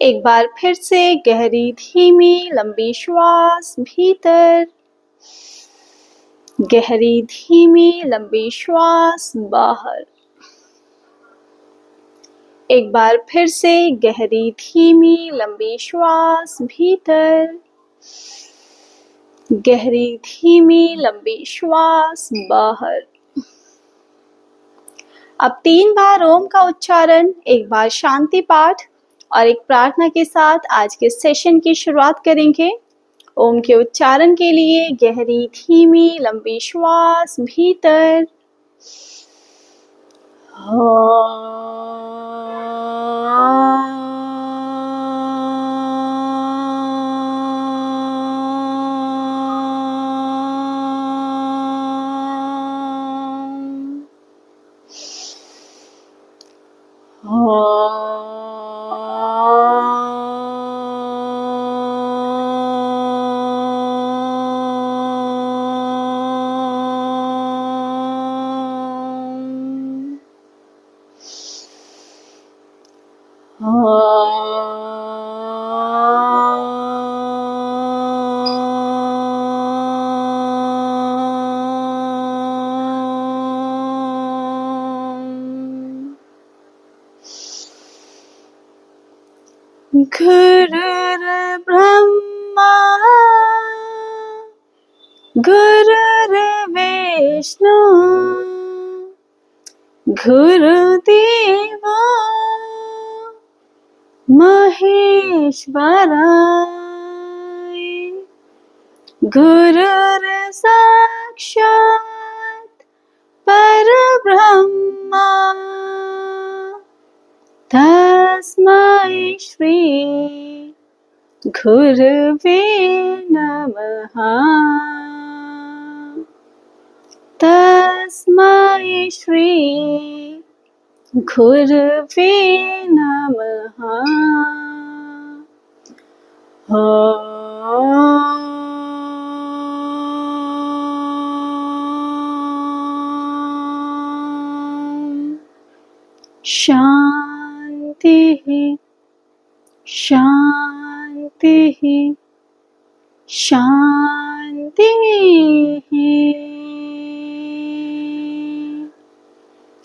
एक बार फिर से गहरी धीमी लंबी श्वास भीतर, गहरी धीमी लंबी श्वास बाहर। एक बार फिर से गहरी धीमी लंबी श्वास भीतर, गहरी धीमी लंबी श्वास बाहर। अब 3 बार ओम का उच्चारण, एक बार शांति पाठ और एक प्रार्थना के साथ आज के सेशन की शुरुआत करेंगे। ओम के उच्चारण के लिए गहरी धीमी लंबी श्वास भीतर, गुरुर्ब्रह्मा गुरुर्विष्णु गुरुदेवो महेश्वराय, गुरुर्साक्षात् परब्रह्मा तस्मै श्री गुरुवे नमः। तस्मै श्री गुरुवे नमः। शांति शांति शांति।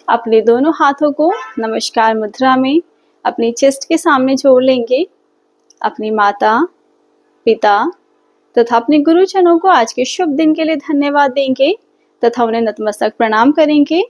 अपने दोनों हाथों को नमस्कार मुद्रा में अपनी चेस्ट के सामने जोड़ लेंगे। अपनी माता, पिता तथा अपने गुरुजनों को आज के शुभ दिन के लिए धन्यवाद देंगे तथा उन्हें नतमस्तक प्रणाम करेंगे।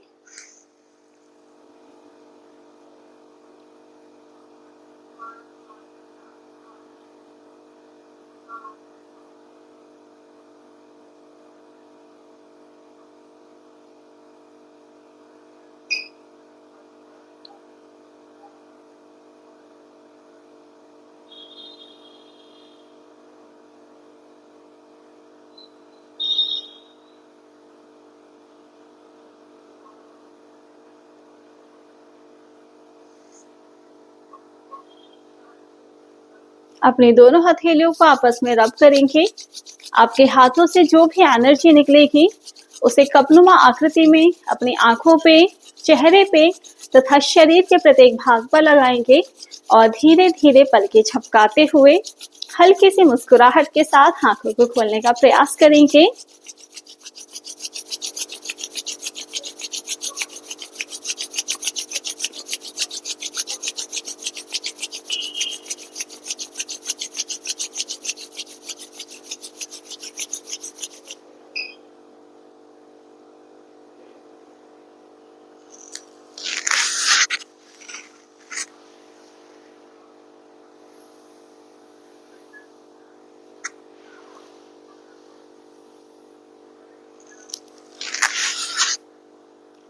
अपने दोनों हथेलियों को आपस में रब करेंगे। आपके हाथों से जो भी एनर्जी निकलेगी उसे कपनुमा आकृति में अपनी आंखों पे, चेहरे पे तथा शरीर के प्रत्येक भाग पर लगाएंगे और धीरे धीरे पलकें झपकाते हुए हल्की सी मुस्कुराहट के साथ आंखों को खोलने का प्रयास करेंगे।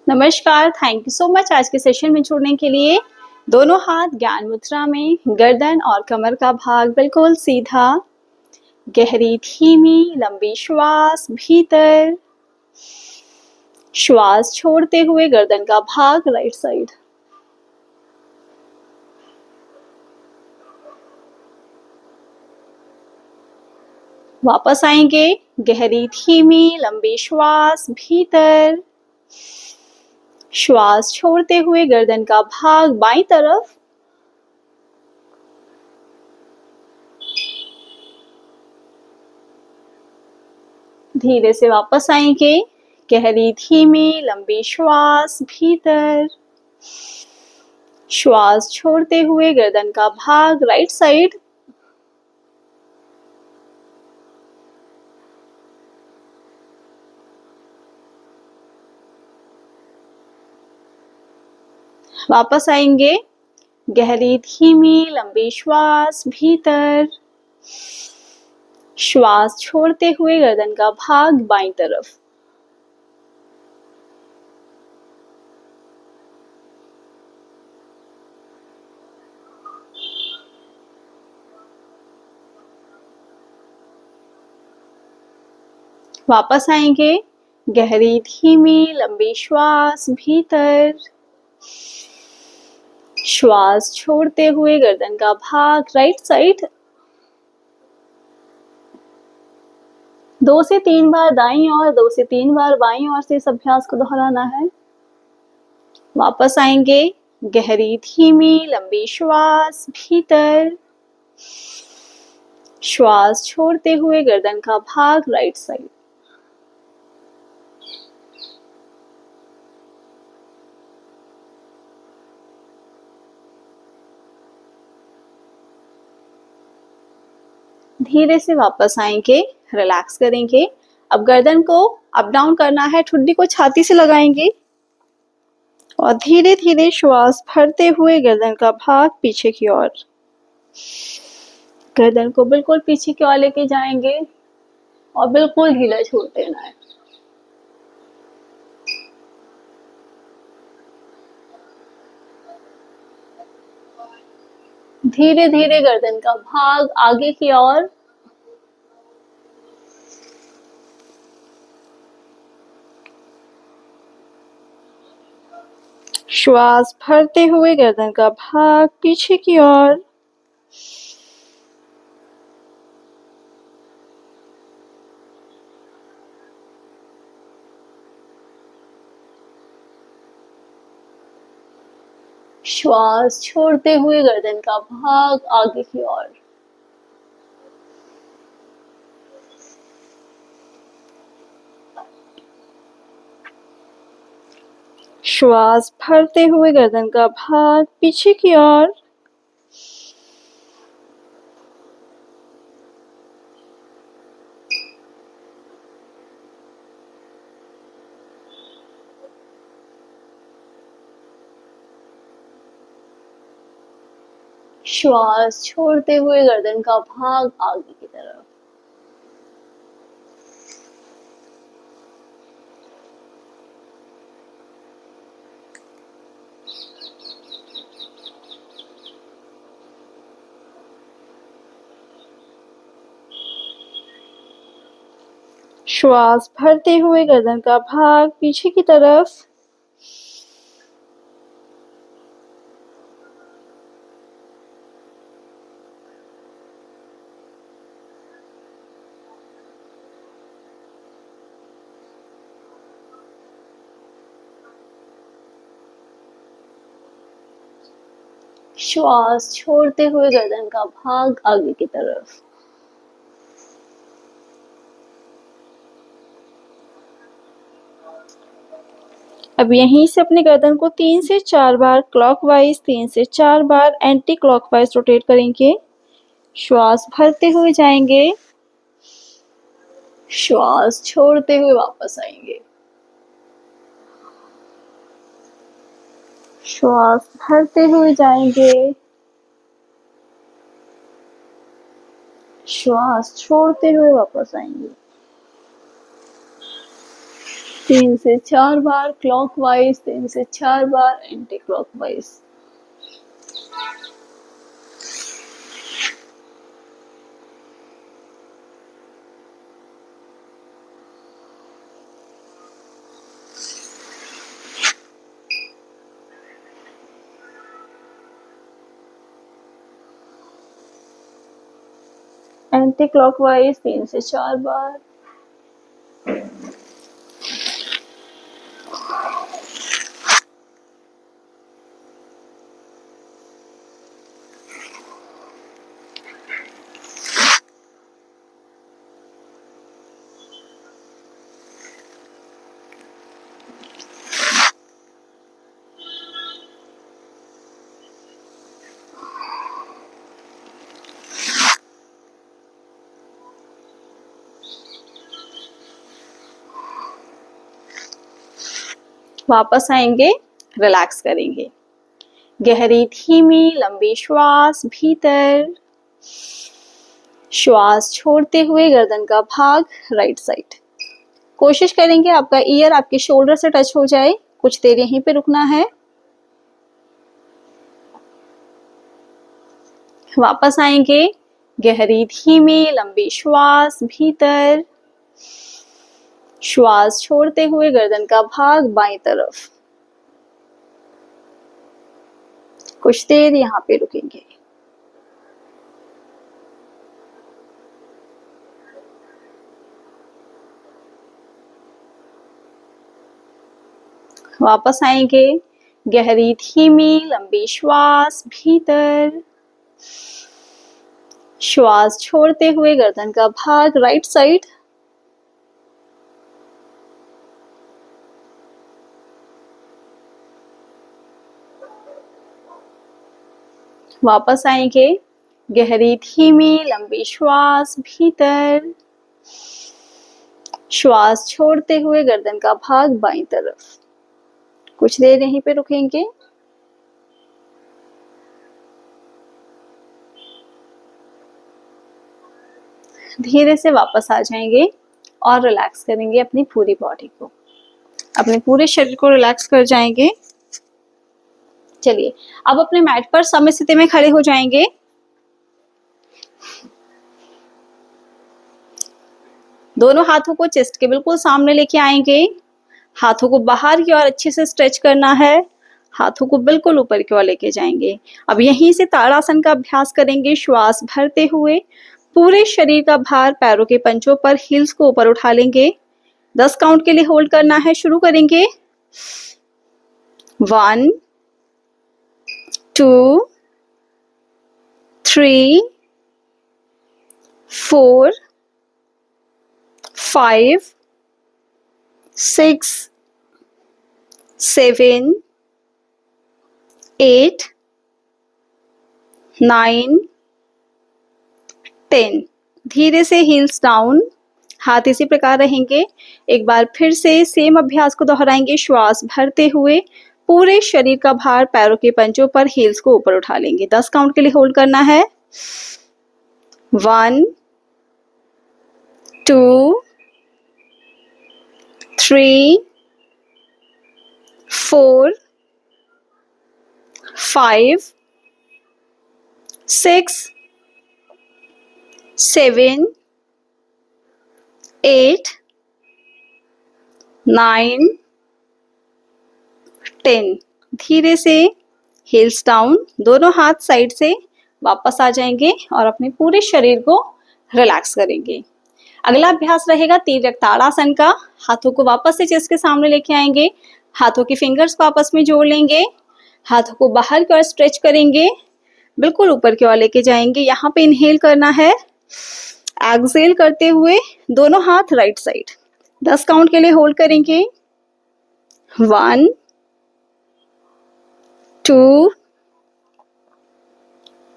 नमस्कार, थैंक यू सो मच आज के सेशन में जुड़ने के लिए। दोनों हाथ ज्ञान मुद्रा में, गर्दन और कमर का भाग बिल्कुल सीधा। गहरी धीमी लंबी श्वास भीतर, श्वास छोड़ते हुए गर्दन का भाग राइट साइड। वापस आएंगे। गहरी धीमी लंबी श्वास भीतर, श्वास छोड़ते हुए गर्दन का भाग बाईं तरफ। धीरे से वापस आएंगे। गहरी धीमी लंबी श्वास भीतर, श्वास छोड़ते हुए गर्दन का भाग राइट साइड। वापस आएंगे। गहरी धीमी लंबी श्वास भीतर, श्वास छोड़ते हुए गर्दन का भाग बाईं तरफ। वापस आएंगे। गहरी धीमी लंबी श्वास भीतर, श्वास छोड़ते हुए गर्दन का भाग राइट साइड। 2 से 3 बार दाईं और 2 से 3 बार बाईं ओर से इस अभ्यास को दोहराना है। वापस आएंगे। गहरी धीमी लंबी श्वास भीतर, श्वास छोड़ते हुए गर्दन का भाग राइट साइड। धीरे से वापस आएंगे, रिलैक्स करेंगे। अब गर्दन को अप डाउन करना है, ठुड्डी को छाती से लगाएंगे और धीरे धीरे श्वास भरते हुए गर्दन का भाग पीछे की ओर। गर्दन को बिल्कुल पीछे की ओर लेके जाएंगे और बिल्कुल ढीला छोड़ देना है। धीरे धीरे गर्दन का भाग आगे की ओर। श्वास भरते हुए गर्दन का भाग पीछे की ओर। श्वास छोड़ते हुए गर्दन का भाग आगे की ओर। श्वास भरते हुए गर्दन का भाग पीछे की ओर। श्वास छोड़ते हुए गर्दन का भाग आगे की तरफ। श्वास भरते हुए गर्दन का भाग पीछे की तरफ। श्वास छोड़ते हुए गर्दन का भाग आगे की तरफ। अब यहीं से अपने गर्दन को 3 से 4 बार क्लॉकवाइज, 3 से 4 बार एंटी क्लॉकवाइज रोटेट करेंगे। श्वास भरते हुए जाएंगे, श्वास छोड़ते हुए वापस आएंगे। श्वास भरते हुए जाएंगे, श्वास छोड़ते हुए वापस आएंगे। 3 से 4 बार क्लॉकवाइज, 3 से 4 बार एंटी क्लॉकवाइज। एंटी क्लॉकवाइज 3 से 4 बार। वापस आएंगे, रिलैक्स करेंगे। गहरी धीमी लंबी श्वास भीतर, श्वास छोड़ते हुए गर्दन का भाग राइट साइड। कोशिश करेंगे आपका ईयर आपके शोल्डर से टच हो जाए। कुछ देर यहीं पे रुकना है। वापस आएंगे, गहरी धीमी लंबी श्वास भीतर, श्वास छोड़ते हुए गर्दन का भाग बाईं तरफ। कुछ देर यहाँ पे रुकेंगे। वापस आएंगे, गहरी धीमी लंबी श्वास भीतर, श्वास छोड़ते हुए गर्दन का भाग राइट साइड। वापस आएंगे, गहरी धीमी लंबी श्वास भीतर, श्वास छोड़ते हुए गर्दन का भाग बाईं तरफ। कुछ देर यहीं पे रुकेंगे। धीरे से वापस आ जाएंगे और रिलैक्स करेंगे अपनी पूरी बॉडी को, अपने पूरे शरीर को रिलैक्स कर जाएंगे। चलिए अब अपने मैट पर समय स्थिति में खड़े हो जाएंगे। दोनों हाथों को चेस्ट के बिल्कुल सामने लेके आएंगे। हाथों को बाहर की ओर अच्छे से स्ट्रेच करना है। हाथों को बिल्कुल ऊपर की ओर लेके जाएंगे। अब यहीं से ताड़ासन का अभ्यास करेंगे। श्वास भरते हुए पूरे शरीर का भार पैरों के पंजों पर, हील्स को ऊपर उठा लेंगे। 10 काउंट के लिए होल्ड करना है। शुरू करेंगे। 1 2 3 4 5 6 7 8 9 10। धीरे से हील्स डाउन, हाथ इसी प्रकार रहेंगे। एक बार फिर से सेम अभ्यास को दोहराएंगे। श्वास भरते हुए पूरे शरीर का भार पैरों के पंजों पर, हील्स को ऊपर उठा लेंगे। 10 काउंट के लिए होल्ड करना है। 1 2 3 4 5 6 7 8 9 10। धीरे से हील्स डाउन, दोनों हाथ साइड से वापस आ जाएंगे और अपने पूरे शरीर को रिलैक्स करेंगे। अगला अभ्यास रहेगा तिर्यक ताड़ासन का। हाथों को वापस से चेस्ट के सामने लेके आएंगे। हाथों की फिंगर्स को आपस में जोड़ लेंगे। हाथों को बाहर की ओर स्ट्रेच करेंगे, बिल्कुल ऊपर की ओर लेके जाएंगे। यहाँ पे इनहेल करना है। एक्सहेल करते हुए दोनों हाथ राइट साइड। 10 काउंट के लिए होल्ड करेंगे। 1 2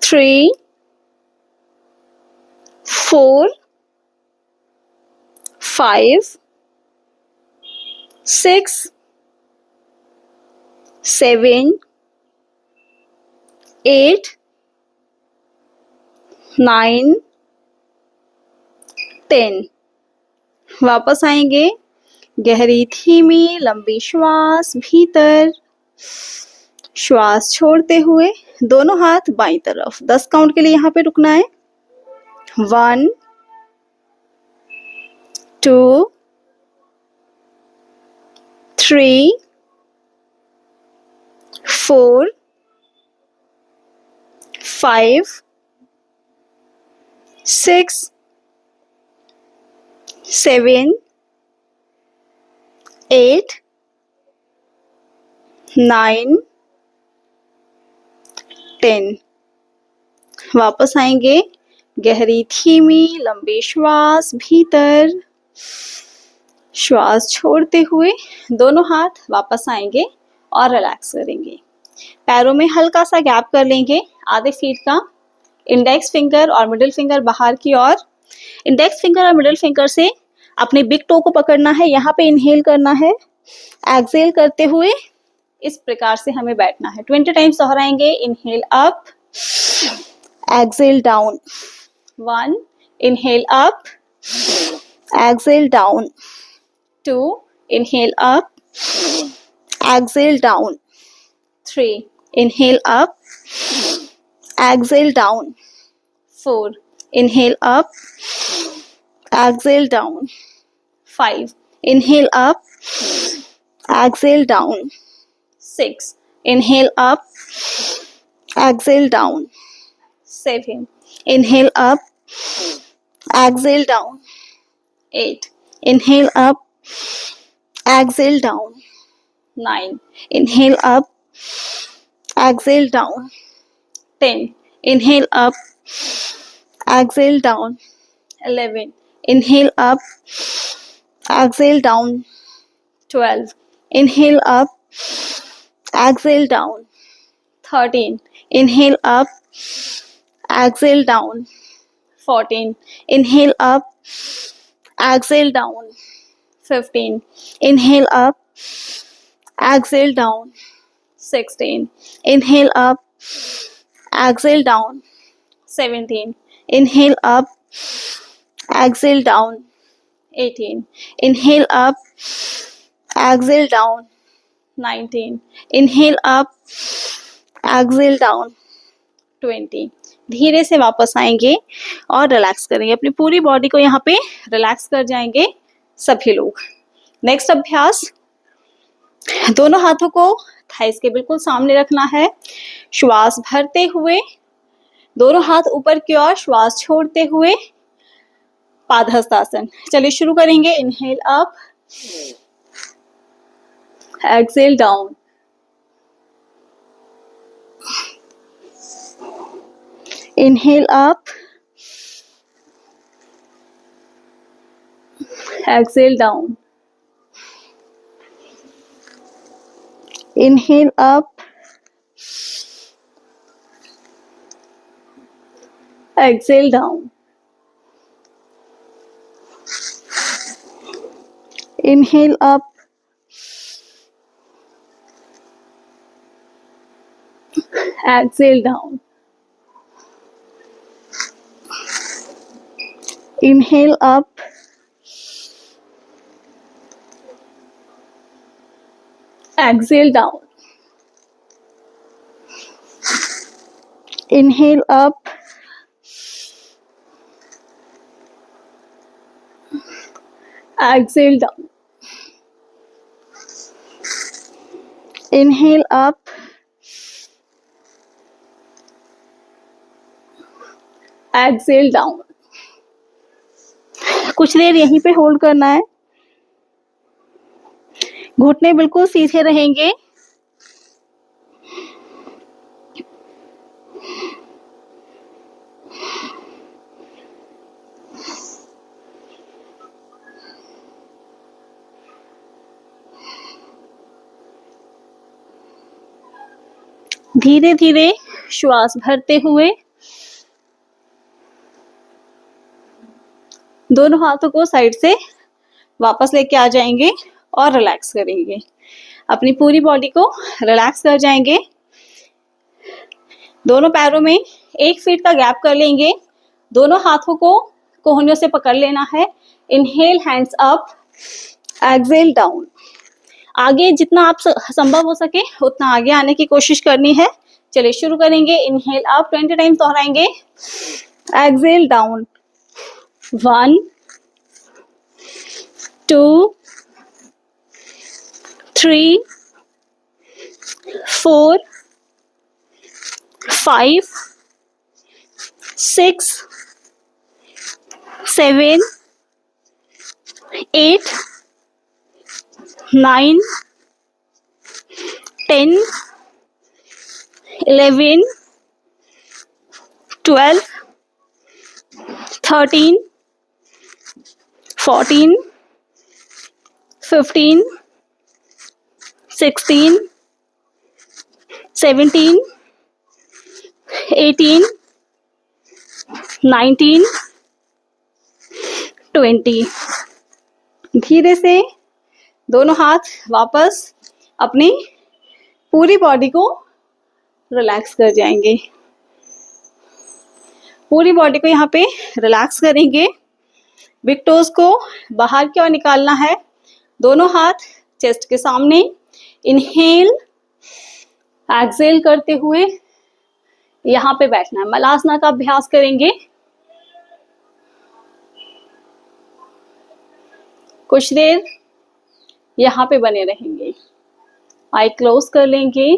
3 4 5 6 7 8 9 10। वापस आएंगे। गहरी धीमी लंबी श्वास भीतर, श्वास छोड़ते हुए दोनों हाथ बाईं तरफ। 10 काउंट के लिए यहाँ पे रुकना है। 1 2 3 4 5 6 7 8 9 10। वापस आएंगे। गहरी धीमी लंबी श्वास भीतर, श्वास छोड़ते हुए दोनों हाथ वापस आएंगे और रिलैक्स करेंगे। पैरों में हल्का सा गैप कर लेंगे, आधे फीट का। इंडेक्स फिंगर और मिडिल फिंगर बाहर की ओर। इंडेक्स फिंगर और मिडिल फिंगर से अपने बिग टो को पकड़ना है। यहाँ पे इनहेल करना है। एक्सेल करते हुए इस प्रकार से हमें बैठना है। 20 टाइम्स दोहराएंगे। Inhale up, exhale down. 1, inhale up, exhale down. 2, inhale up, exhale down. 3, inhale up, exhale down. 4, inhale up, exhale down. 5, inhale up, exhale down. 6, inhale up, exhale down. 7, inhale up, exhale down. 8, inhale up, exhale down. 9, inhale up, exhale down. 10, inhale up, exhale down. 11, inhale up, exhale down. 12, inhale up, exhale down. 13, inhale up, exhale down. 14, inhale up, exhale down. 15, inhale up, exhale down. 16, inhale up, exhale down. 17, inhale up, exhale down. 18, inhale up, exhale down. 19, inhale up, exhale down. 20, धीरे से वापस आएंगे और relax करेंगे। अपनी पूरी body को यहाँ पे रिलैक्स कर जाएंगे सभी लोग। नेक्स्ट अभ्यास, दोनों हाथों को थाइस के बिल्कुल सामने रखना है। श्वास भरते हुए दोनों हाथ ऊपर की ओर, श्वास छोड़ते हुए पादहस्तासन। चलिए शुरू करेंगे। Inhale up, exhale down. Inhale up, exhale down. Inhale up, exhale down. Inhale up, exhale down. Inhale up, exhale down. Inhale up, exhale down. Inhale up, exhale down. कुछ देर यहीं पे होल्ड करना है। घुटने बिल्कुल सीधे रहेंगे। धीरे धीरे श्वास भरते हुए दोनों हाथों को साइड से वापस लेके आ जाएंगे और रिलैक्स करेंगे। अपनी पूरी बॉडी को रिलैक्स कर जाएंगे। दोनों पैरों में 1 फीट का गैप कर लेंगे। दोनों हाथों को कोहनियों से पकड़ लेना है। Inhale, hands up, exhale down. आगे जितना आप संभव हो सके उतना आगे आने की कोशिश करनी है। चलिए शुरू करेंगे। इनहेल अप, 20 टाइम्स दोहराएंगे। Exhale down. 1, 2, 3, 4, 5, 6, 7, 8, 9, 10, 11, 12, 13, 14, 15, 16, 17, 18, 19, 20। धीरे से दोनों हाथ वापस अपनी पूरी बॉडी को रिलैक्स कर जाएंगे। पूरी बॉडी को यहाँ पे रिलैक्स करेंगे। बिग टोज को बाहर की ओर निकालना है। दोनों हाथ चेस्ट के सामने। इनहेल, एक्सहेल करते हुए यहाँ पे बैठना है। मलासना का अभ्यास करेंगे। कुछ देर यहाँ पे बने रहेंगे। आई क्लोज कर लेंगे।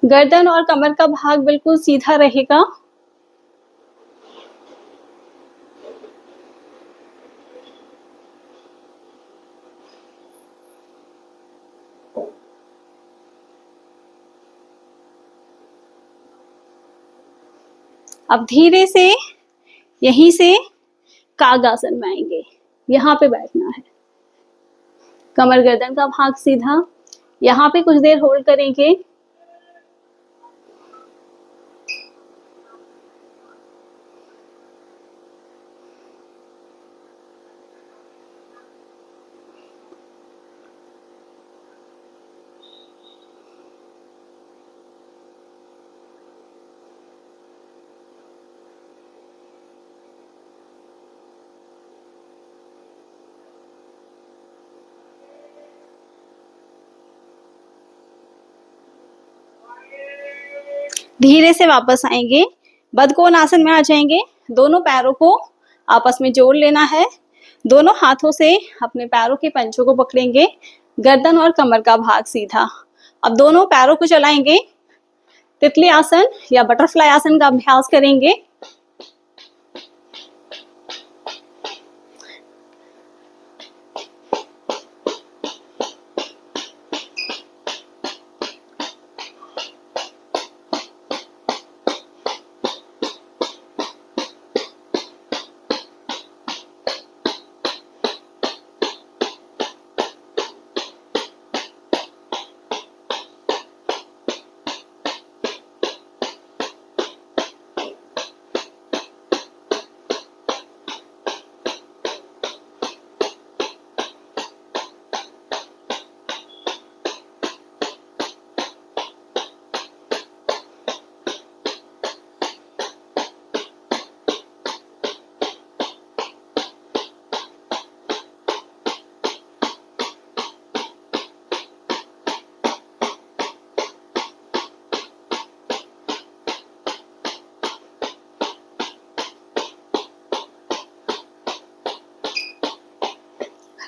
गर्दन और कमर का भाग बिल्कुल सीधा रहेगा। अब धीरे से यहीं से कागासन में आएंगे। यहाँ पे बैठना है। कमर गर्दन का भाग सीधा। यहाँ पे कुछ देर होल्ड करेंगे। धीरे से वापस आएंगे। बदकोनासन में आ जाएंगे। दोनों पैरों को आपस में जोड़ लेना है। दोनों हाथों से अपने पैरों के पंजों को पकड़ेंगे। गर्दन और कमर का भाग सीधा। अब दोनों पैरों को चलाएंगे। तितली आसन या बटरफ्लाई आसन का अभ्यास करेंगे।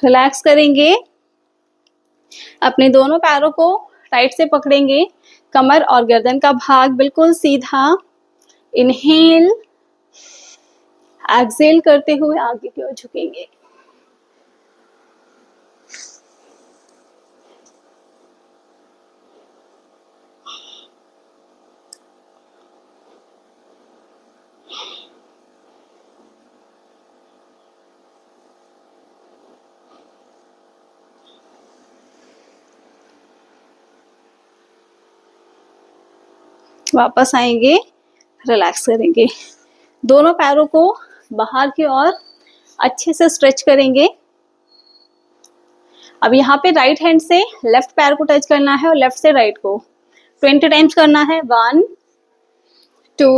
रिलैक्स करेंगे। अपने दोनों पैरों को टाइट से पकड़ेंगे। कमर और गर्दन का भाग बिल्कुल सीधा। इनहेल, एक्सहेल करते हुए आगे की ओर झुकेंगे। वापस आएंगे। रिलैक्स करेंगे। दोनों पैरों को बाहर की ओर अच्छे से स्ट्रेच करेंगे। अब यहाँ पे राइट हैंड से लेफ्ट पैर को टच करना है और लेफ्ट से राइट को 20 टाइम्स करना है। 1 2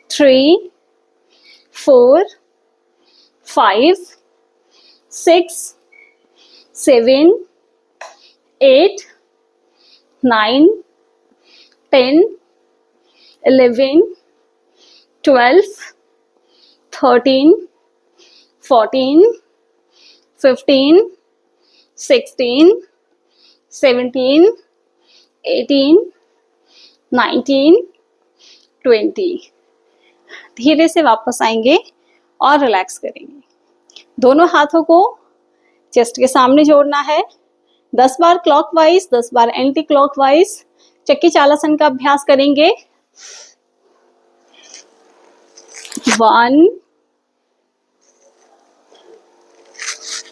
3 4 5 6 7 8 9 10 11 12 13 14 15 16 17 18 19 20। धीरे से वापस आएंगे और रिलैक्स करेंगे। दोनों हाथों को चेस्ट के सामने जोड़ना है। 10 बार क्लॉकवाइज, 10 बार एंटी क्लॉकवाइज चक्की चालासन का अभ्यास करेंगे। 1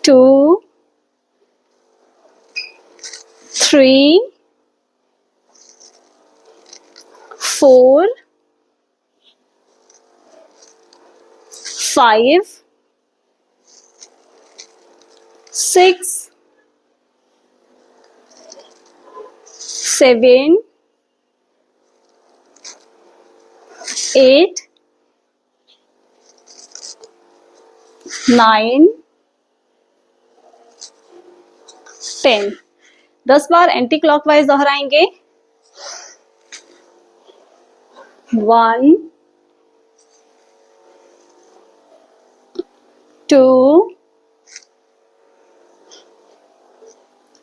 2, 3, 4, 5, 6, 7, 8, 9, 10। 10 बार एंटी क्लॉकवाइज दोहराएंगे। 1, 2,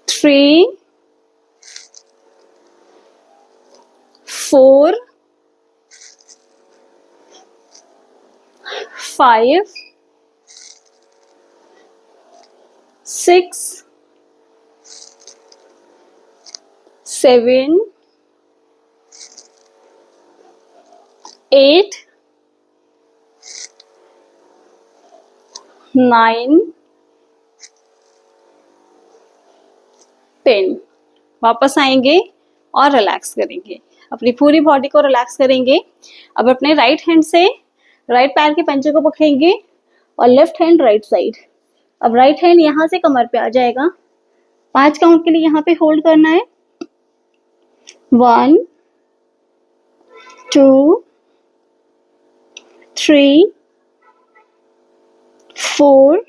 3, 4, 5, 6, 7, 8, 9, 10। वापस आएंगे और रिलैक्स करेंगे, अपनी पूरी बॉडी को रिलैक्स करेंगे। अब अपने राइट हैंड से राइट पैर के पंजे को पकड़ेंगे और लेफ्ट हैंड राइट साइड। अब राइट हैंड यहाँ से कमर पे आ जाएगा। 5 काउंट के लिए यहाँ पे होल्ड करना है। 1, 2, 3, 4,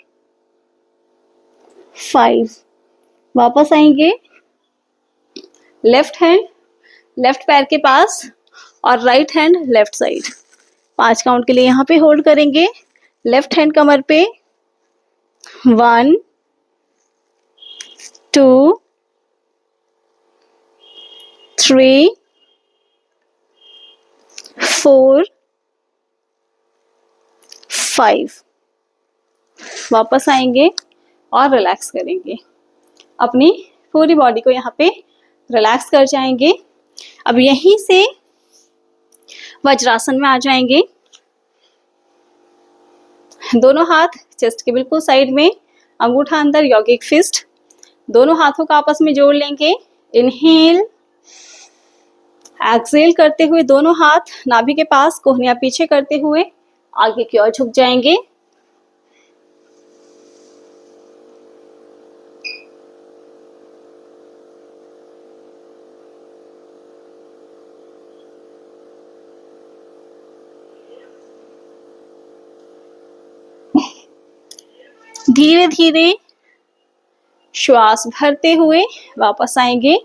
5। वापस आएंगे, लेफ्ट हैंड लेफ्ट पैर के पास और right hand left side. 5 count के लिए यहाँ पे होल्ड करेंगे, लेफ्ट हैंड कमर पे। 1, 2, 3, 4, 5। वापस आएंगे और रिलैक्स करेंगे, अपनी पूरी बॉडी को यहाँ पे रिलैक्स कर जाएंगे। अब यहीं से वज्रासन में आ जाएंगे। दोनों हाथ चेस्ट के बिल्कुल साइड में, अंगूठा अंदर, यौगिक फिस्ट। दोनों हाथों को आपस में जोड़ लेंगे। इनहेल, एक्सहेल करते हुए दोनों हाथ नाभि के पास, कोहनियां पीछे करते हुए आगे की ओर झुक जाएंगे। धीरे धीरे श्वास भरते हुए वापस आएंगे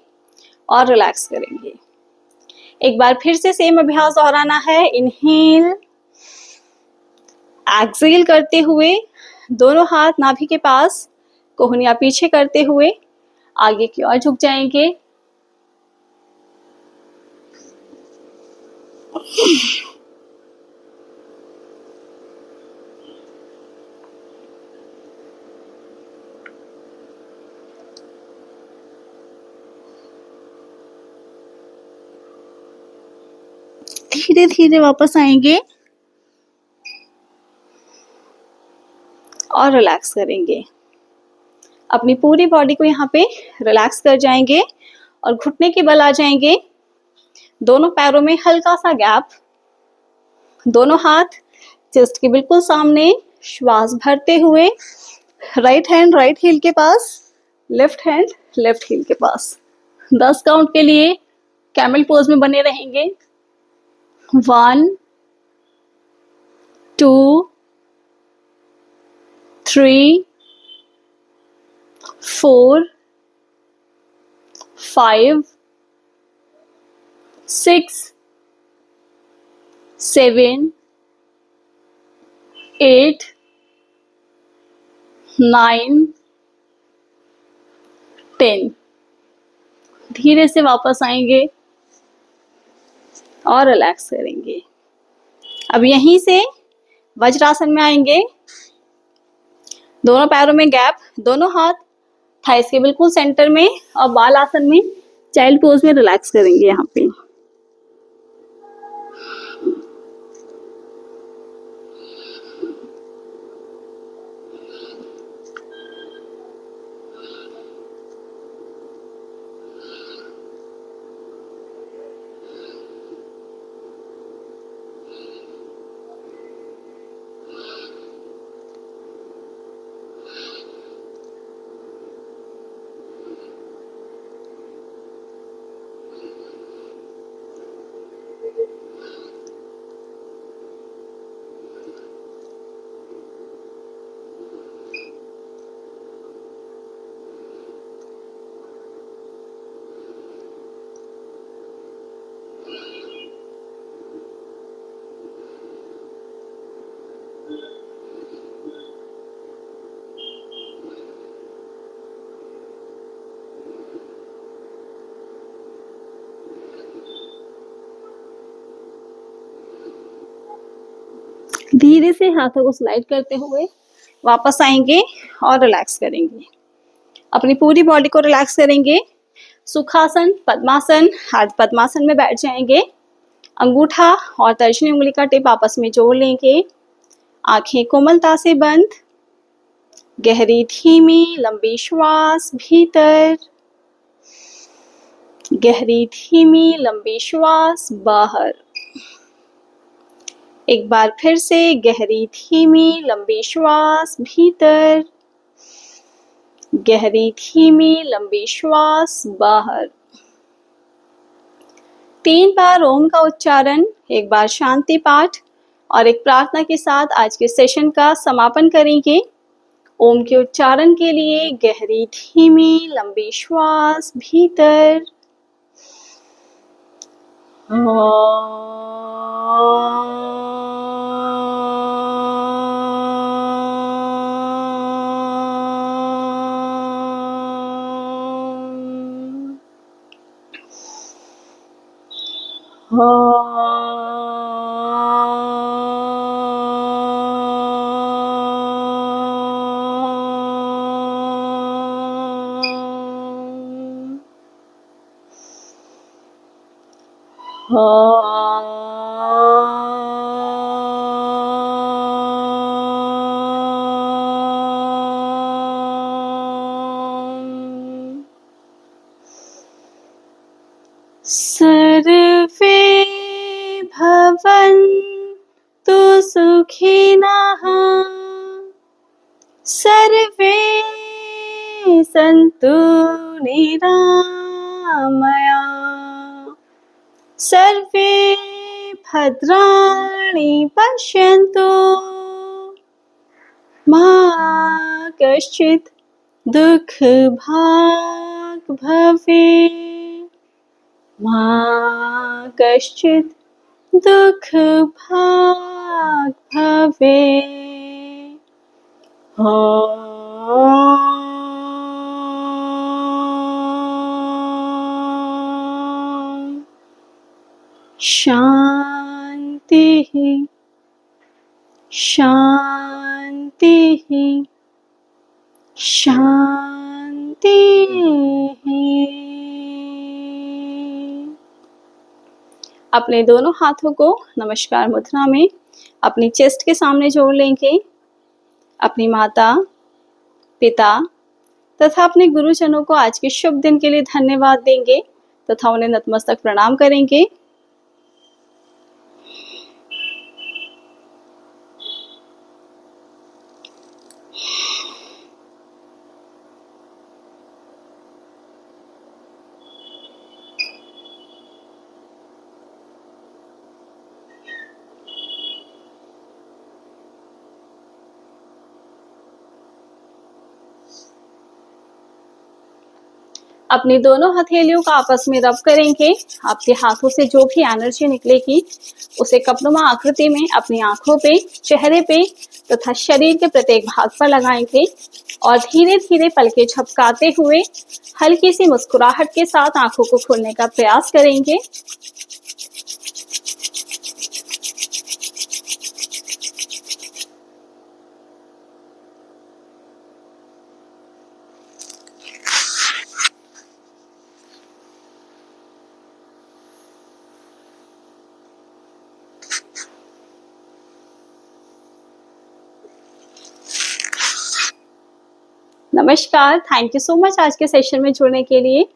और रिलैक्स करेंगे। एक बार फिर से सेम अभ्यास दोहराना है। इनहेल, एक्सहेल करते हुए दोनों हाथ नाभि के पास, कोहनियां पीछे करते हुए आगे की ओर झुक जाएंगे। धीरे धीरे वापस आएंगे और रिलैक्स करेंगे। अपनी पूरी बॉडी को यहाँ पे रिलैक्स कर जाएंगे और घुटने के बल आ जाएंगे। दोनों पैरों में हल्का सा गैप, दोनों हाथ चेस्ट के बिल्कुल सामने, श्वास भरते हुए राइट हैंड राइट हील के पास, लेफ्ट हैंड लेफ्ट हील के पास। 10 काउंट के लिए कैमल पोज में बने रहेंगे। 1, 2, 3, 4, 5, 6, 7, 8, 9, 10। धीरे से वापस आएंगे और रिलैक्स करेंगे। अब यहीं से वज्रासन में आएंगे। दोनों पैरों में गैप, दोनों हाथ थाइस के बिल्कुल सेंटर में और बाल आसन में चाइल्ड पोज में रिलैक्स करेंगे। यहाँ पे धीरे से हाथों को स्लाइड करते हुए वापस आएंगे और रिलैक्स करेंगे। अपनी पूरी बॉडी को रिलैक्स करेंगे। सुखासन, पद्मासन, हाथ पद्मासन में बैठ जाएंगे। अंगूठा और तर्जनी उंगली का टिप आपस में जोड़ लेंगे। आंखें कोमलता से बंद। गहरी धीमी लंबी श्वास भीतर, गहरी धीमी लंबी श्वास बाहर। एक बार फिर से गहरी धीमी लंबी श्वास भीतर, गहरी धीमी लंबी श्वास बाहर। 3 बार ओम का उच्चारण, एक बार शांति पाठ और एक प्रार्थना के साथ आज के सेशन का समापन करेंगे। ओम के उच्चारण के लिए गहरी धीमी लंबी श्वास भीतर, सर्वे भवन्तु सुखिनः, सर्वे सन्तु निरामया, सर्वे भद्राणि पश्यन्तु, मा कश्चित् दुःखभाग् भवेत्, मा कश्चित् दुःखभाग् भवेत्। शान्तिः शान्तिः शान्तिः। अपने दोनों हाथों को नमस्कार मुद्रा में अपनी चेस्ट के सामने जोड़ लेंगे। अपनी माता, पिता तथा अपने गुरुजनों को आज के शुभ दिन के लिए धन्यवाद देंगे तथा उन्हें नतमस्तक प्रणाम करेंगे। अपनी दोनों हथेलियों का आपस में रब करेंगे। आपके हाथों से जो भी एनर्जी निकलेगी उसे कपनुमा आकृति में अपनी आंखों पे, चेहरे पे तथा शरीर के प्रत्येक भाग पर लगाएंगे और धीरे धीरे पलकें झपकाते हुए हल्की सी मुस्कुराहट के साथ आंखों को खोलने का प्रयास करेंगे। नमस्कार, थैंक यू सो मच आज के सेशन में जुड़ने के लिए।